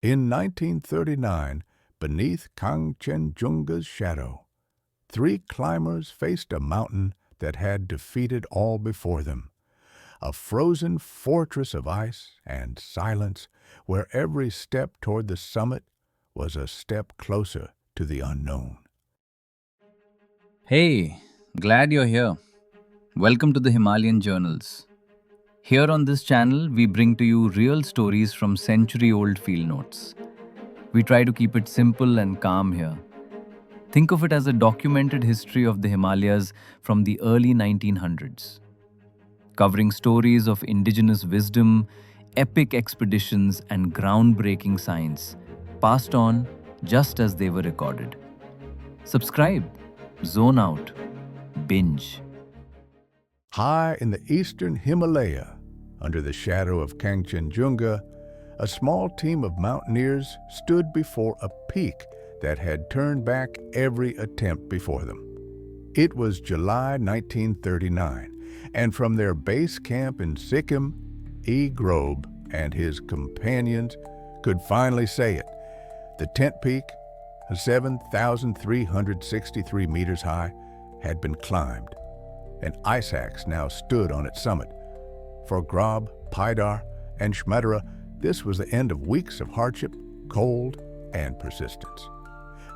In 1939, beneath Kangchenjunga's shadow, three climbers faced a mountain that had defeated all before them, a frozen fortress of ice and silence where every step toward the summit was a step closer to the unknown. Hey, glad you're here. Welcome to the Himalayan Journals. Here on this channel, we bring to you real stories from century old field notes. We try to keep it simple and calm here. Think of it as a documented history of the Himalayas from the early 1900s, covering stories of indigenous wisdom, epic expeditions, and groundbreaking science passed on just as they were recorded. Subscribe, zone out, binge. High in the eastern Himalaya, under the shadow of Kangchenjunga, a small team of mountaineers stood before a peak that had turned back every attempt before them. It was July 1939, and from their base camp in Sikkim, E. Grobe and his companions could finally say it. The tent peak, 7,363 meters high, had been climbed. An ice axe now stood on its summit. For Grob, Pydar, and Schmadera, this was the end of weeks of hardship, cold, and persistence.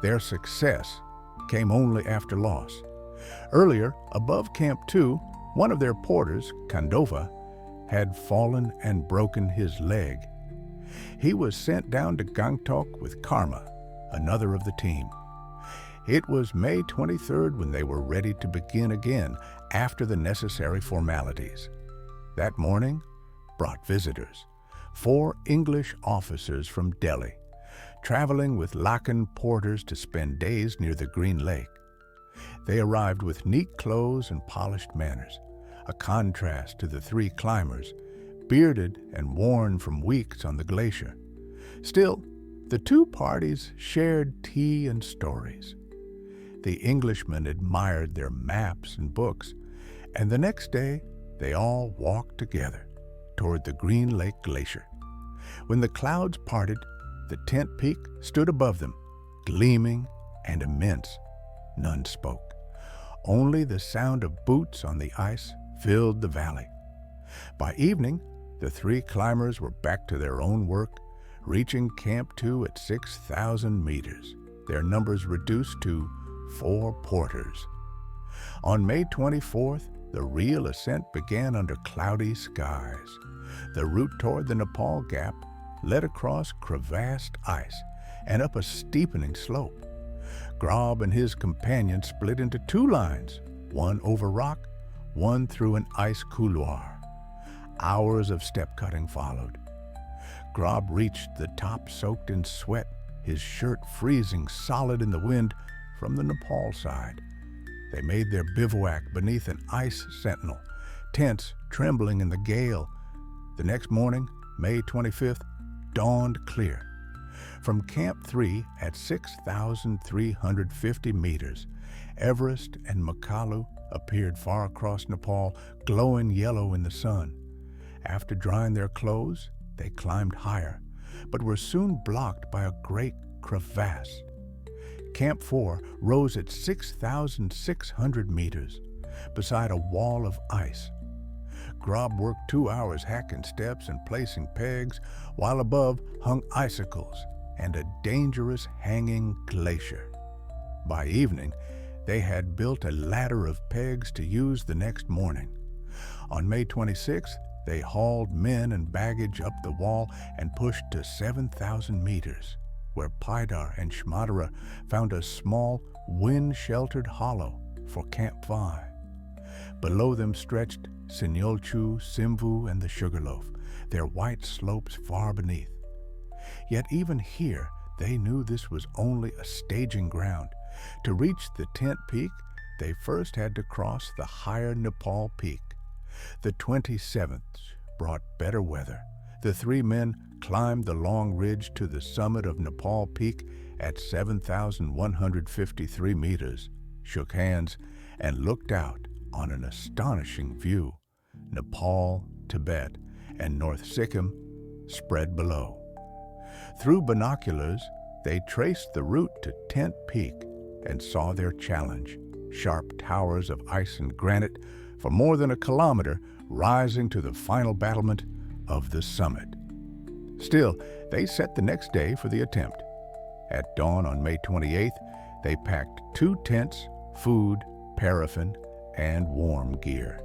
Their success came only after loss. Earlier, above Camp 2, one of their porters, Kandova, had fallen and broken his leg. He was sent down to Gangtok with Karma, another of the team. It was May 23rd when they were ready to begin again after the necessary formalities. That morning brought visitors, 4 English officers from Delhi, traveling with Lakan porters to spend days near the Green Lake. They arrived with neat clothes and polished manners, a contrast to the 3 climbers, bearded and worn from weeks on the glacier. Still, the 2 parties shared tea and stories. The Englishmen admired their maps and books, and the next day they all walked together toward the Green Lake Glacier. When the clouds parted, the tent peak stood above them, gleaming and immense. None spoke. Only the sound of boots on the ice filled the valley. By evening, the 3 climbers were back to their own work, reaching Camp 2 at 6,000 meters, their numbers reduced to 4 porters. On May 24th, the real ascent began under cloudy skies. The route toward the Nepal Gap led across crevassed ice and up a steepening slope. Grob and his companions split into 2 lines, one over rock, one through an ice couloir. Hours of step-cutting followed. Grob reached the top soaked in sweat, his shirt freezing solid in the wind from the Nepal side. They made their bivouac beneath an ice sentinel, tents trembling in the gale. The next morning, May 25th, dawned clear. From Camp 3 at 6,350 meters, Everest and Makalu appeared far across Nepal, glowing yellow in the sun. After drying their clothes, they climbed higher, but were soon blocked by a great crevasse. Camp 4 rose at 6,600 meters, beside a wall of ice. Grob worked 2 hours hacking steps and placing pegs, while above hung icicles and a dangerous hanging glacier. By evening, they had built a ladder of pegs to use the next morning. On May 26th, they hauled men and baggage up the wall and pushed to 7,000 meters, where Pydar and Schmadera found a small, wind-sheltered hollow for Camp 5. Below them stretched Sinyolchu, Simvu, and the Sugarloaf, their white slopes far beneath. Yet even here, they knew this was only a staging ground. To reach the tent peak, they first had to cross the higher Nepal Peak. The 27th brought better weather. The 3 men climbed the long ridge to the summit of Nepal Peak at 7,153 meters, shook hands, and looked out on an astonishing view. Nepal, Tibet, and North Sikkim spread below. Through binoculars, they traced the route to Tent Peak and saw their challenge, sharp towers of ice and granite for more than a kilometer rising to the final battlement of the summit. Still, they set the next day for the attempt. At dawn on May 28th, they packed 2 tents, food, paraffin, and warm gear.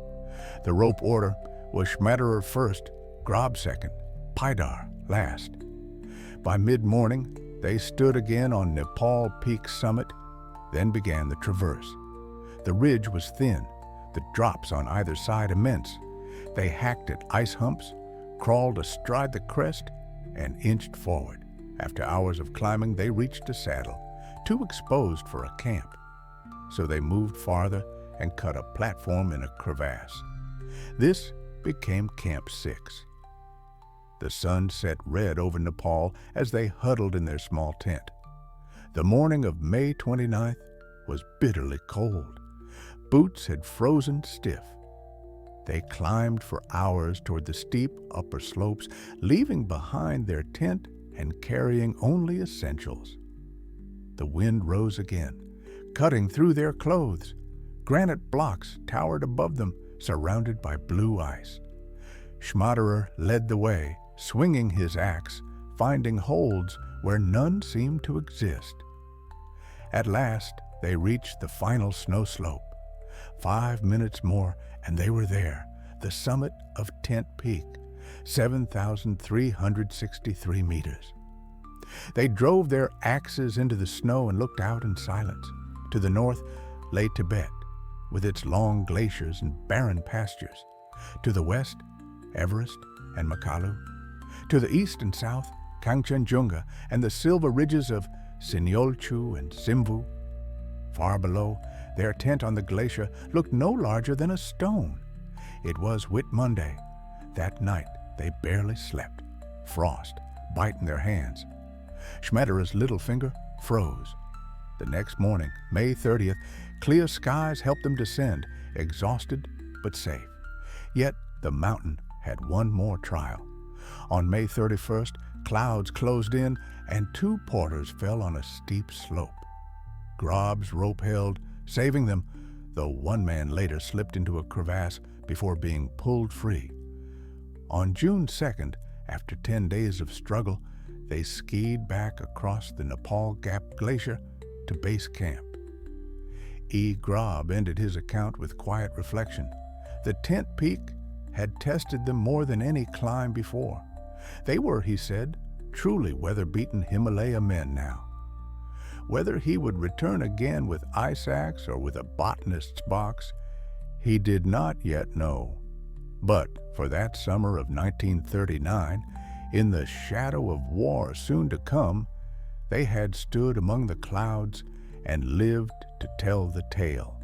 The rope order was Schmetterer first, Grob second, Paidar last. By mid-morning, they stood again on Nepal Peak summit, then began the traverse. The ridge was thin, the drops on either side immense. They hacked at ice humps, crawled astride the crest, and inched forward. After hours of climbing, they reached a saddle, too exposed for a camp. So they moved farther and cut a platform in a crevasse. This became Camp 6. The sun set red over Nepal as they huddled in their small tent. The morning of May 29th was bitterly cold. Boots had frozen stiff. They climbed for hours toward the steep upper slopes, leaving behind their tent and carrying only essentials. The wind rose again, cutting through their clothes. Granite blocks towered above them, surrounded by blue ice. Schmetterer led the way, swinging his axe, finding holds where none seemed to exist. At last, they reached the final snow slope. 5 minutes more, and they were there, the summit of Tent Peak, 7,363 meters. They drove their axes into the snow and looked out in silence. To the north lay Tibet, with its long glaciers and barren pastures. To the west, Everest and Makalu. To the east and south, Kangchenjunga and the silver ridges of Sinyolchu and Simvu. Far below, their tent on the glacier looked no larger than a stone. It was Whit Monday. That night, they barely slept, frost biting their hands. Schmetterer's little finger froze. The next morning, May 30th, clear skies helped them descend, exhausted but safe. Yet the mountain had one more trial. On May 31st, clouds closed in and 2 porters fell on a steep slope. Grob's rope held, saving them, though one man later slipped into a crevasse before being pulled free. On June 2nd, after 10 days of struggle, they skied back across the Nepal Gap Glacier to base camp. E. Grob ended his account with quiet reflection. The Tent Peak had tested them more than any climb before. They were, he said, truly weather-beaten Himalaya men now. Whether he would return again with ice axe or with a botanist's box, he did not yet know. But for that summer of 1939, in the shadow of war soon to come, they had stood among the clouds and lived to tell the tale.